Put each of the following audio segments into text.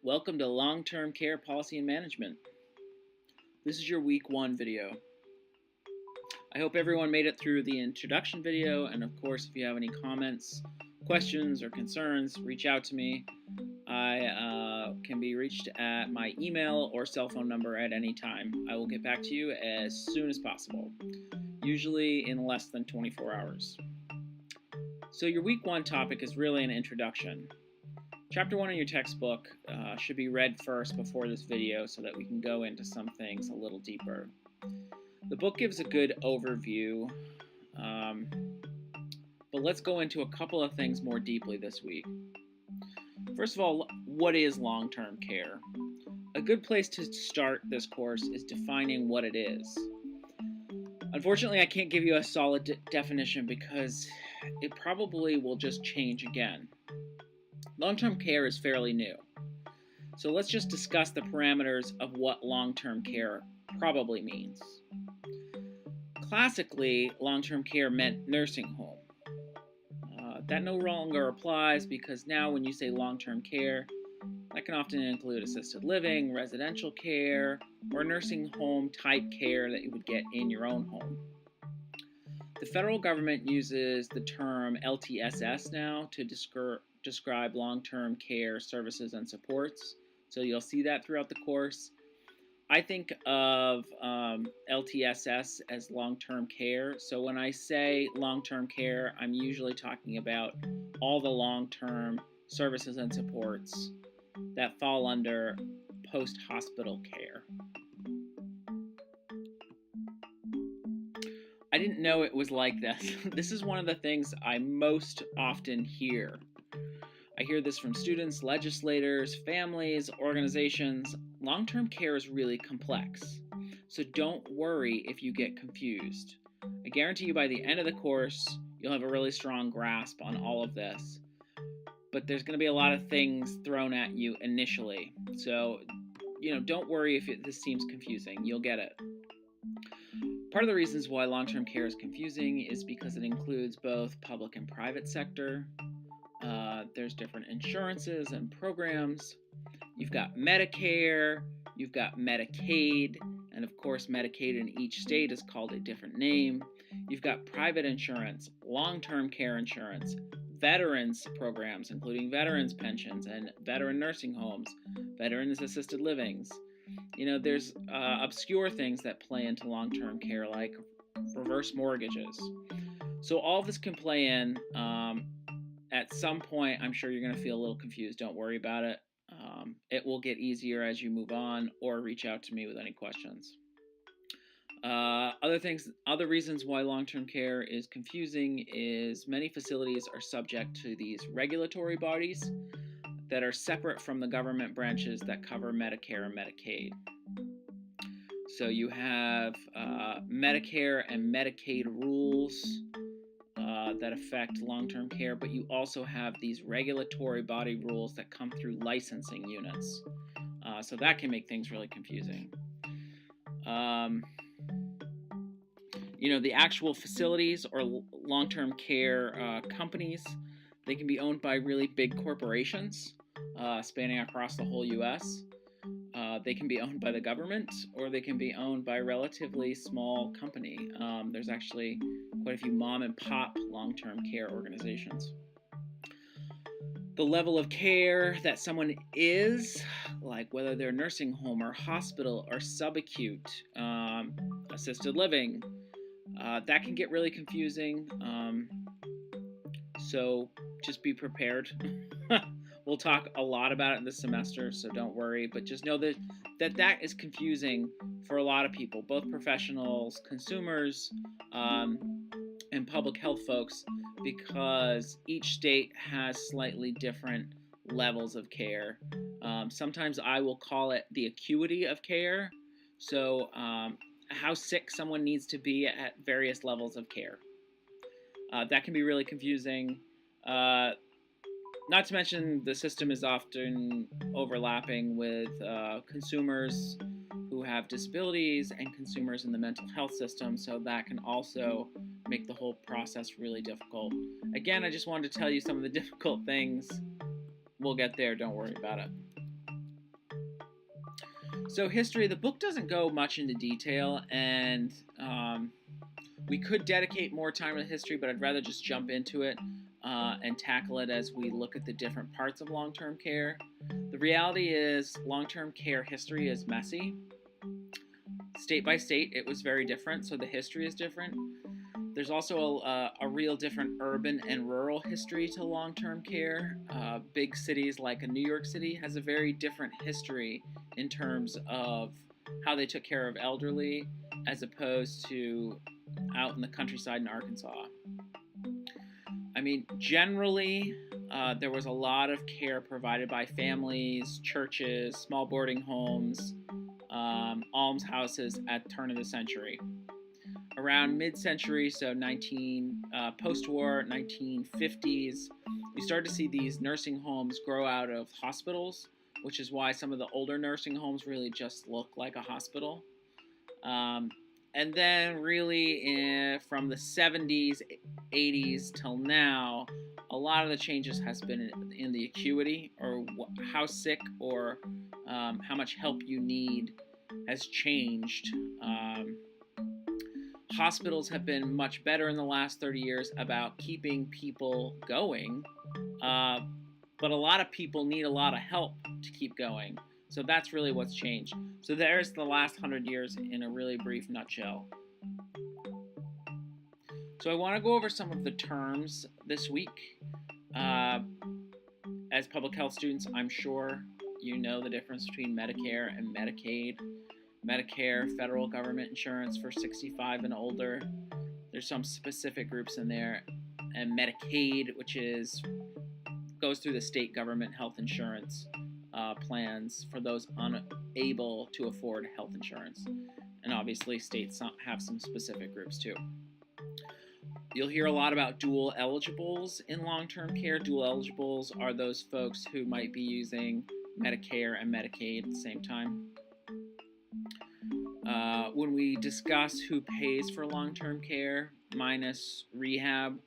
Welcome to Long-Term Care Policy and Management. This is your week 1 video. I hope everyone made it through the introduction video, and of course if you have any comments, questions, or concerns, reach out to me. I can be reached at my email or cell phone number at any time. I will get back to you as soon as possible, usually in less than 24 hours. So your week 1 topic is really an introduction. Chapter 1 in your textbook should be read first before this video so that we can go into some things a little deeper. The book gives a good overview, but let's go into a couple of things more deeply this week. First of all, what is long-term care? A good place to start this course is defining what it is. Unfortunately, I can't give you a solid definition because it probably will just change again. Long-term care is fairly new, so let's just discuss the parameters of what long-term care probably means. Classically, long-term care meant nursing home. That no longer applies because now when you say long-term care, that can often include assisted living, residential care, or nursing home type care that you would get in your own home. The federal government uses the term LTSS now to describe long-term care services and supports, so you'll see that throughout the course. I think of LTSS as long-term care, so when I say long-term care, I'm usually talking about all the long-term services and supports that fall under post-hospital care. I didn't know it was like this. This is one of the things I most often hear. I hear this from students, legislators, families, organizations. Long-term care is really complex, so don't worry if you get confused. I guarantee you by the end of the course, you'll have a really strong grasp on all of this. But there's going to be a lot of things thrown at you initially, so don't worry if this seems confusing. You'll get it. Part of the reasons why long-term care is confusing is because it includes both public and private sector. There's different insurances and programs. You've got Medicare, you've got Medicaid, and of course Medicaid in each state is called a different name. You've got private insurance, long-term care insurance, veterans programs, including veterans pensions and veteran nursing homes, veterans assisted livings. There's obscure things that play into long-term care like reverse mortgages. So all of this can play in. At some point, I'm sure you're going to feel a little confused. Don't worry about it. It will get easier as you move on, or reach out to me with any questions. Other reasons why long-term care is confusing is many facilities are subject to these regulatory bodies that are separate from the government branches that cover Medicare and Medicaid. So you have Medicare and Medicaid rules that affect long-term care, but you also have these regulatory body rules that come through licensing units. So that can make things really confusing. The actual facilities or long-term care companies, they can be owned by really big corporations spanning across the whole U.S. They can be owned by the government, or they can be owned by a relatively small company. There's actually quite a few mom and pop long-term care organizations. The level of care that someone is, like whether they're nursing home or hospital or subacute, assisted living, that can get really confusing. So just be prepared. We'll talk a lot about it in this semester, so don't worry. But just know that is confusing for a lot of people, both professionals, consumers, and public health folks, because each state has slightly different levels of care. Sometimes I will call it the acuity of care. So how sick someone needs to be at various levels of care. That can be really confusing. Not to mention the system is often overlapping with consumers who have disabilities and consumers in the mental health system, so that can also make the whole process really difficult. Again, I just wanted to tell you some of the difficult things. We'll get there, don't worry about it. So history, the book doesn't go much into detail, and we could dedicate more time to history, but I'd rather just jump into it and tackle it as we look at the different parts of long-term care. The reality is long-term care history is messy. State by state, it was very different, so the history is different. There's also a real different urban and rural history to long-term care. Big cities like New York City has a very different history in terms of how they took care of elderly as opposed to out in the countryside in Arkansas. I mean, generally, there was a lot of care provided by families, churches, small boarding homes, almshouses at the turn of the century. Around mid-century, so post-war, 1950s, we started to see these nursing homes grow out of hospitals, which is why some of the older nursing homes really just look like a hospital. And then really from the 70s, 80s till now, a lot of the changes has been in the acuity, or how sick or how much help you need has changed. Hospitals have been much better in the last 30 years about keeping people going, but a lot of people need a lot of help to keep going. So that's really what's changed. So there's the last 100 years in a really brief nutshell. So I want to go over some of the terms this week. As public health students, I'm sure you know the difference between Medicare and Medicaid. Medicare, federal government insurance for 65 and older. There's some specific groups in there. And Medicaid, which goes through the state government health insurance plans for those unable to afford health insurance. And obviously states have some specific groups too. You'll hear a lot about dual eligibles in long-term care. Dual eligibles are those folks who might be using Medicare and Medicaid at the same time. When we discuss who pays for long-term care minus rehab,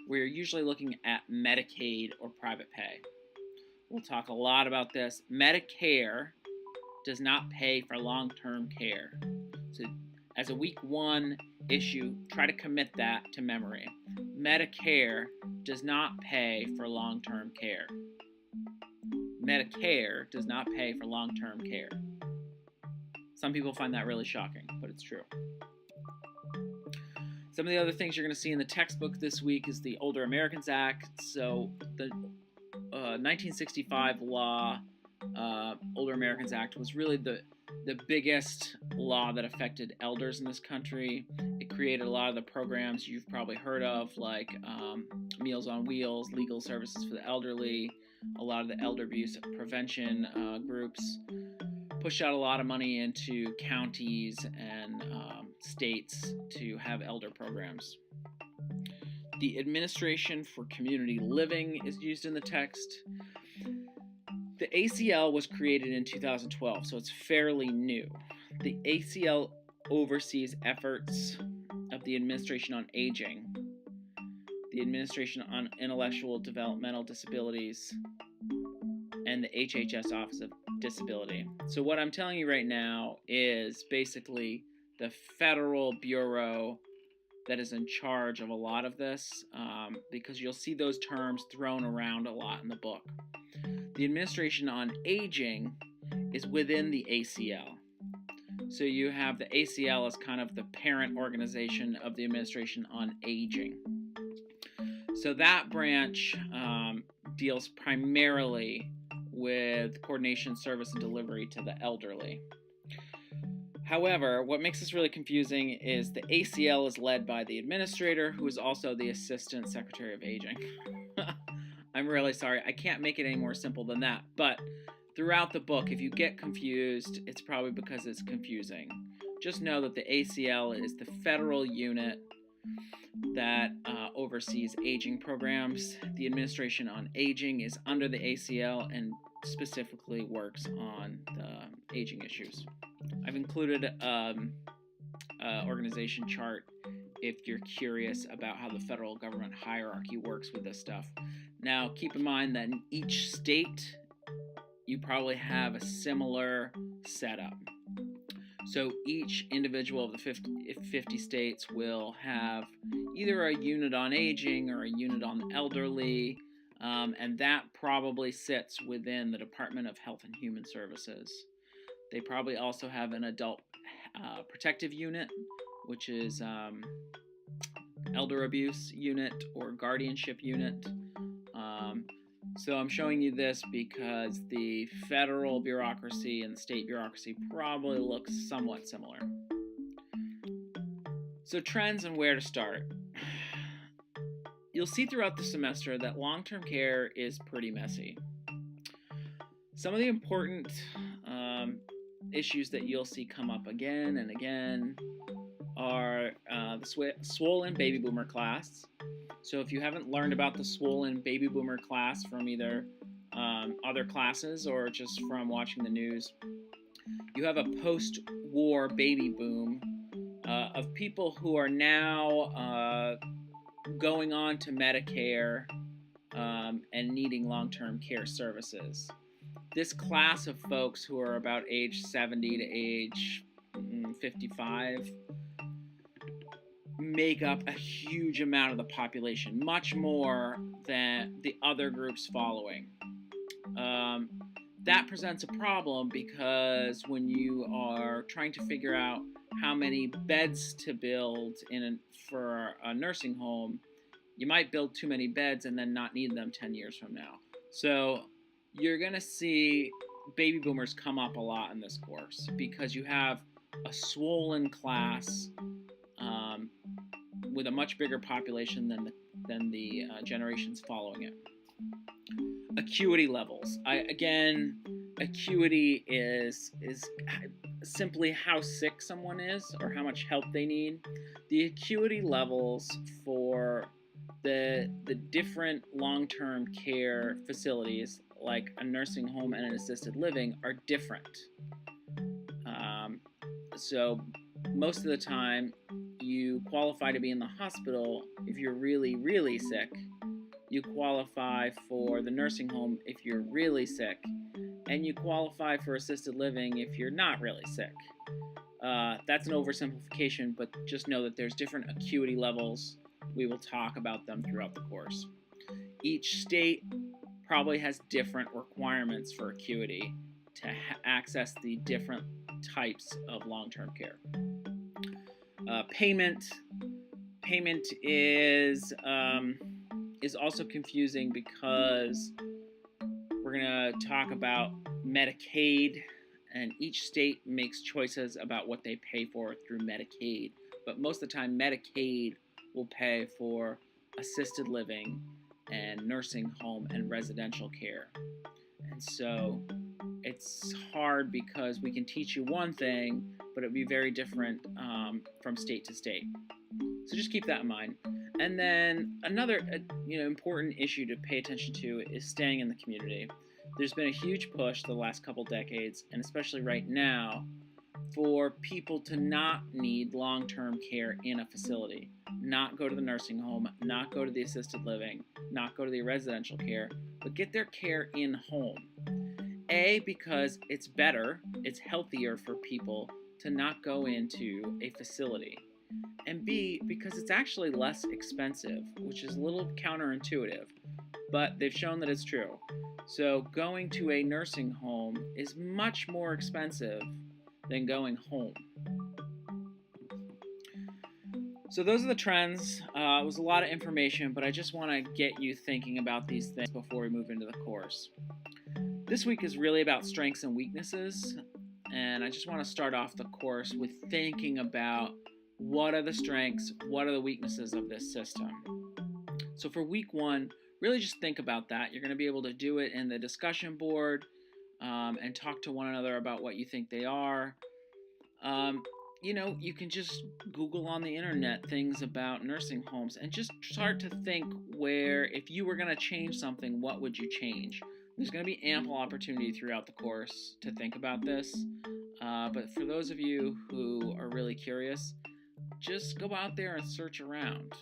we're usually looking at Medicaid or private pay. We'll talk a lot about this. Medicare does not pay for long-term care. So as a week one issue, try to commit that to memory. Medicare does not pay for long-term care. Medicare does not pay for long-term care. Some people find that really shocking, but it's true. Some of the other things you're going to see in the textbook this week is the Older Americans Act. So the 1965 law, Older Americans Act, was really the biggest law that affected elders in this country. It created a lot of the programs you've probably heard of, like Meals on Wheels, legal services for the elderly, a lot of the elder abuse prevention groups. Pushed out a lot of money into counties and states to have elder programs. The Administration for Community Living is used in the text. The ACL was created in 2012, so it's fairly new. The ACL oversees efforts of the Administration on Aging, the Administration on Intellectual Developmental Disabilities, and the HHS Office of Disability. So what I'm telling you right now is basically the federal bureau that is in charge of a lot of this, because you'll see those terms thrown around a lot in the book. The Administration on Aging is within the ACL. So you have the ACL as kind of the parent organization of the Administration on Aging. So that branch deals primarily with coordination, service, and delivery to the elderly. However, what makes this really confusing is the ACL is led by the administrator, who is also the Assistant Secretary of Aging. I'm really sorry, I can't make it any more simple than that, but throughout the book, if you get confused, it's probably because it's confusing. Just know that the ACL is the federal unit that oversees aging programs. The Administration on Aging is under the ACL and specifically works on the aging issues. I've included an organization chart if you're curious about how the federal government hierarchy works with this stuff. Now, keep in mind that in each state, you probably have a similar setup. So each individual of the 50 states will have either a unit on aging or a unit on the elderly, and that probably sits within the Department of Health and Human Services. They probably also have an adult protective unit, which is elder abuse unit or guardianship unit. So I'm showing you this because the federal bureaucracy and the state bureaucracy probably looks somewhat similar. So trends and where to start. You'll see throughout the semester that long-term care is pretty messy. Some of the important issues that you'll see come up again and again are the swollen baby boomer class. So if you haven't learned about the swollen baby boomer class from either other classes or just from watching the news, you have a post-war baby boom of people who are now going on to Medicare and needing long-term care services. This class of folks who are about age 70 to age 55 make up a huge amount of the population, much more than the other groups following. That presents a problem because when you are trying to figure out how many beds to build for a nursing home, you might build too many beds and then not need them 10 years from now. So you're going to see baby boomers come up a lot in this course because you have a swollen class with a much bigger population than the generations following it. Acuity levels. Acuity is simply how sick someone is or how much help they need. The acuity levels for the different long-term care facilities, like a nursing home and an assisted living, are different. So most of the time, you qualify to be in the hospital if you're really, really sick. You qualify for the nursing home if you're really sick. And you qualify for assisted living if you're not really sick. That's an oversimplification, but just know that there's different acuity levels. We will talk about them throughout the course. Each state probably has different requirements for acuity to access the different types of long-term care. Payment is also confusing because we're going to talk about Medicaid, and each state makes choices about what they pay for through Medicaid. But most of the time, Medicaid will pay for assisted living and nursing home and residential care. And so it's hard because we can teach you one thing, but it would be very different from state to state. So just keep that in mind. And then another important issue to pay attention to is staying in the community. There's been a huge push the last couple decades, and especially right now, for people to not need long-term care in a facility, not go to the nursing home, not go to the assisted living, not go to the residential care, but get their care in home. A, because it's better, it's healthier for people to not go into a facility. And B, because it's actually less expensive, which is a little counterintuitive, but they've shown that it's true. So going to a nursing home is much more expensive than going home. So those are the trends. It was a lot of information, but I just want to get you thinking about these things before we move into the course. This week is really about strengths and weaknesses, and I just want to start off the course with thinking about what are the strengths, what are the weaknesses of this system. So for week one, really just think about that. You're going to be able to do it in the discussion board and talk to one another about what you think they are. You can just Google on the internet things about nursing homes and just start to think where, if you were going to change something, what would you change? There's going to be ample opportunity throughout the course to think about this. But for those of you who are really curious, just go out there and search around.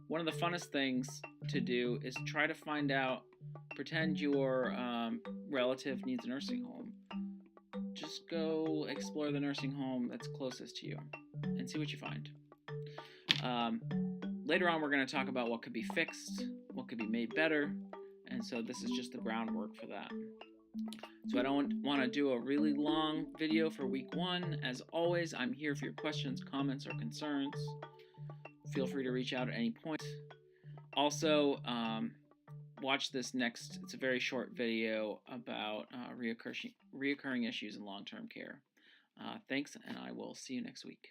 One of the funnest things to do is try to find out, pretend your relative needs a nursing home. just go explore the nursing home that's closest to you and see what you find. Later on, we're going to talk about what could be fixed, what could be made better, and so this is just the groundwork for that. So I don't want to do a really long video for week 1. As always, I'm here for your questions, comments, or concerns. Feel free to reach out at any point. Also, watch this next. It's a very short video about reoccurring issues in long-term care. Thanks, and I will see you next week.